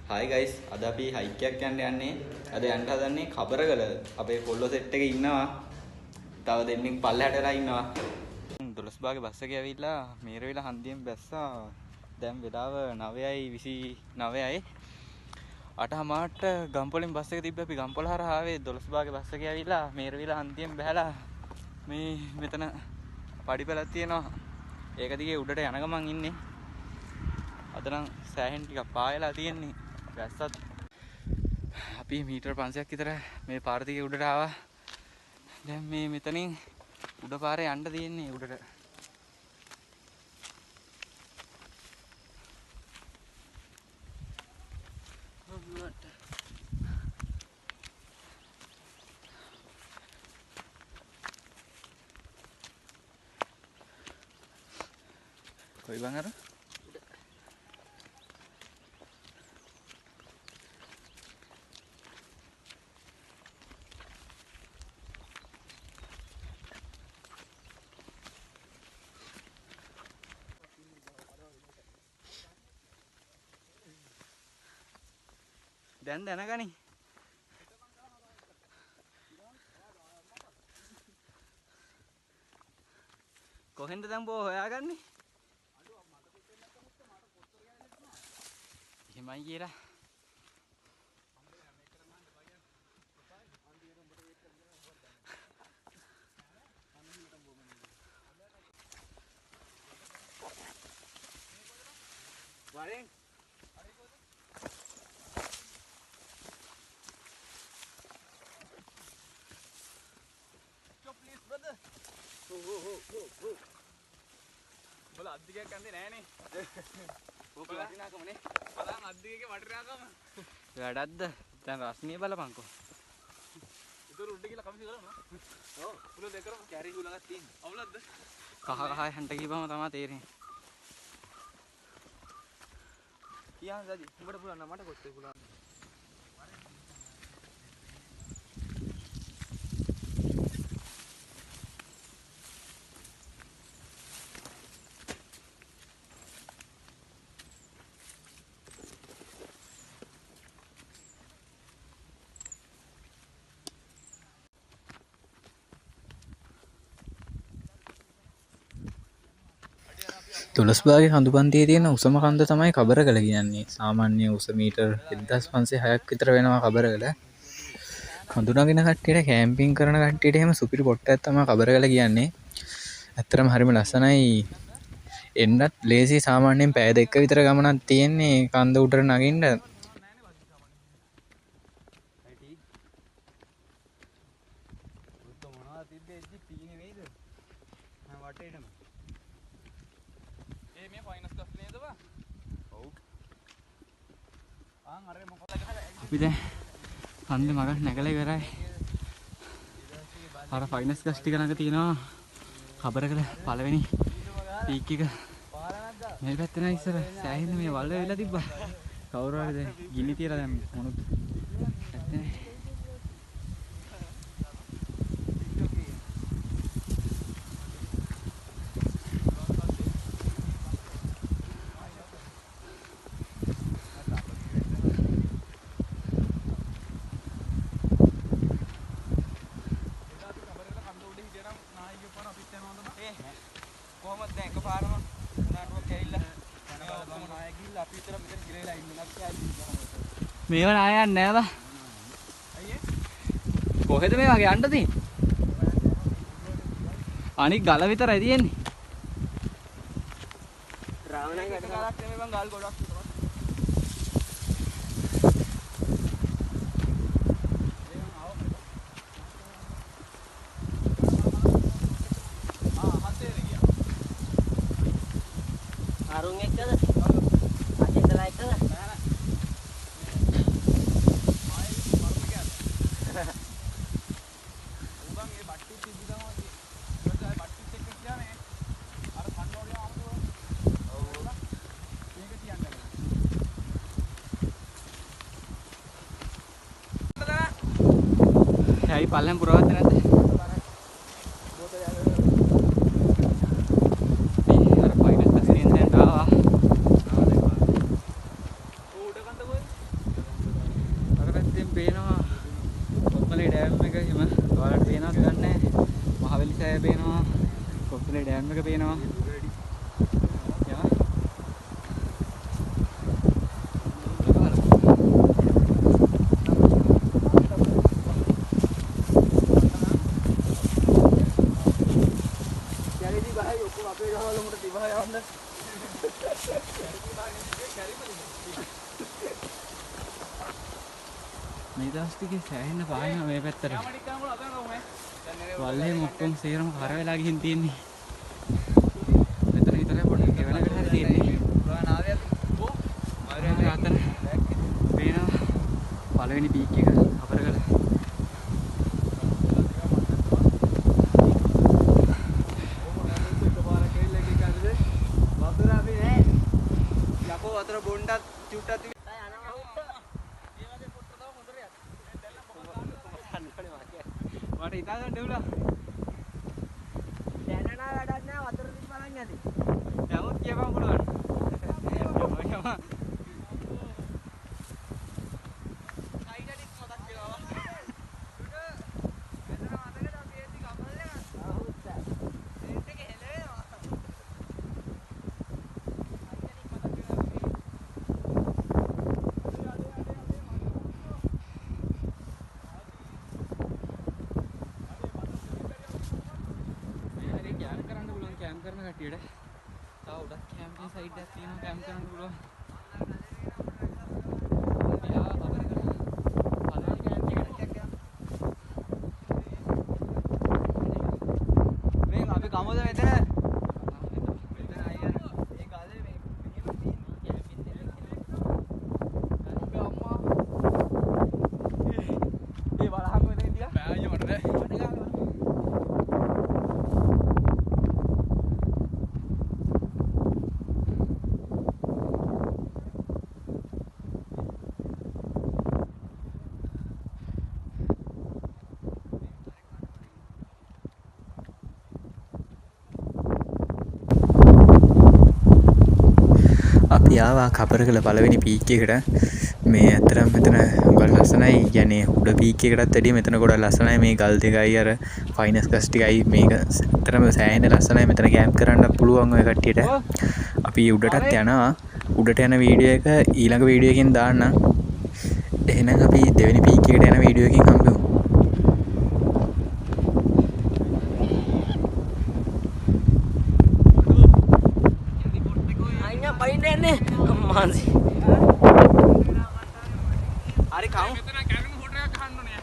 Hi guys, අද අපි hike එකක් යන්නේ. අද යන්න හදන්නේ කබරගල. අපේ කොල්ලෝ සෙට් එකේ ඉන්නවා. තව දෙන්නෙක් පල්ලෙහාට වෙලා ඉන්නවා. 12 භාගේ බස් එකේ ඇවිල්ලා මේරවිල හන්දියෙන් බැස්සා. දැන් වෙලාව 9:29යි. 8:00ට ගම්පොලෙන් බස් එක තිබ්බ අපි ගම්පොල හරහා ආවේ 12 භාගේ බස් එකේ ඇවිල්ලා මේරවිල හන්දියෙන් බහැලා මේ මෙතන පඩිපෙළක් තියෙනවා. ඒක දිගේ උඩට යන ගමන් ඉන්නේ. අද නම් සෑහෙන් ටිකක් පායලා තියෙන්නේ. වැස්සත් අපි මීටර් 500ක් විතර මේ පාර දිගේ උඩට ආවා. දැන් මේ මෙතනින් උඩ පාරේ යන්න තියෙන්නේ උඩට. කොයි බං අර? දැන් දැනගනි. කොහෙන්ද දැන් බෝ හොයාගන්නේ? එහෙමයි කියලා. වරෙන් please brother. बोला अद्दिगे कंदे नෑනේ. ඕක වටිනාකමනේ. බලන්න අද්දිගේ වටිනාකම. වැඩක්ද? දැන් රස්නිය බලපන්කෝ. උදේ උඩ ගිහලා කමිසි කරනවා. ඔව්. පුළු දෙක කරමු. කැරි හුලඟක් තියෙනවා. අවුලක්ද? කහ කහ හන්ට ගිහපම තමයි තේරෙන්නේ. කියා සජි උඹට පුළුවන් නම් මට කොච්චර පුළුවන්. තුලස්බාගේ හඳුපන්තියේ තියෙන උසම කන්ද තමයි කබරගල කියන්නේ. සාමාන්‍ය උස මීටර් 1506ක් විතර වෙනවා කබරගල. හඳුනාගෙන කට්ටියට කැම්පින් කරන කට්ටියට එහෙම සුපිරි පොට්ටයක් තමයි කබරගල කියන්නේ. ඇත්තටම හරිම ලස්සනයි. එන්නත් ලේසි. සාමාන්‍යයෙන් පැය දෙක විතර ගමනක් තියෙන්නේ කන්ද උඩට නගින්න. අපි දැන් හන්දේ මගක් නැගලා ඉවරයි. අර ෆයිනස් ගස් ටික ළඟ තියෙනවා කබරගල පළවෙනි පීක් එක. මේ පැත්තේ නෑ ඉස්සර සෑහෙන මේ වල වෙලා තිබ්බා. කවුරු හරි දැන් ගිනි තියලා දැන් මොනුත් නැත්තේ නේ. කොහොමද දැන් එකපාරම නාටුවක් ඇවිල්ලා ඔක්කොම නායක ගිහිල්ලා අපි විතර මෙතන ගිරේලා ඉන්නේ නැත්නම් ඇයි මේව නායයන් නෑ බා අයියේ කොහෙද මේ වගේ යන්න තියෙන්නේ අනික ගල විතරයි තියෙන්නේ රාවණයි වැඩ කරක් නෙමෙයි බං ගල් ගොඩක් විතරයි Arung ekda. Aje telai ekda. උඹන් මේ බට්ටි තිබ්බ ගමන් ඊට ආයි බට්ටිත් එක්ක කියන්නේ අර කන්නෝරිය ආවෝ. ඔව්. මේක කියන්නේ. ඇයි පල්ලෙන් පුරවත්තේ නැද්ද? ඉහළින් පේනවා කොප්පලේ ඩෑම් එක එහෙම ඔයාලට පේනවද දන්නේ නැහැ. මහවැලි සෑය පේනවා. කොප්පලේ ඩෑම් එක පේනවා. මේ දවස් ටිකේ සෑහෙන්න පායනවා මේ පැත්තට. වල්ලේ මොක්කොම සේරම කර වෙලා ගිහින් තියෙන්නේ. මෙතන විතරයි පොඩ්ඩක් ගෙවනකට හරි තියෙන්නේ. මාරේ අතර පේනවා පළවෙනි පීක් එක අපරගල. යකෝ අතර බොණ්ඩත් චුට්ටත් මට ඉතා ගන්න දෙවුලා. දැනන වැඩක් නෑ වතුර දිස් බලන්න යන්නේ. යමුත් කියපන් පුළුවන්. කැම්ප් කරන කට්ටියට තව උඩක් කැම්පින් සයිඩ් එකක් තියෙනවා කැම්ප් කරන්න පුළුවන්. මේ අපි ගමුද මෙතන? මෙතන අයියා මේ ගාලේ මේ කැම්පින් අම්මා ඒ බලහන් මෙතන ඉඳලා බෑ අයියා මට බෑ. අපි ආවා කබරගල පළවෙනි පීක් එකට. මේ ඇත්තටම මෙතන ගල් ලස්සනයි. කියන්නේ උඩ පීක් එකටත් වැඩිය මෙතන ගොඩක් ලස්සනයි. මේ ගල් දෙකයි අර ෆයිනස් ගස් ටිකයි මේක ඇත්තටම සෑහෙන ලස්සනයි. මෙතන කැම්ප් කරන්න පුළුවන් ඔය කට්ටියට. අපි උඩටත් යනවා. උඩට යන වීඩියෝ එක ඊළඟ වීඩියෝ එකකින් දාන්න. එහෙනම් අපි දෙවෙනි පීක් එකට යන වීඩියෝ එකකින් හම්බෙමු. පයින්නේ මාන්සි. හරි කවුන් මෙතන කැමරා ෆොටෝ එකක් ගන්න ඕනේ.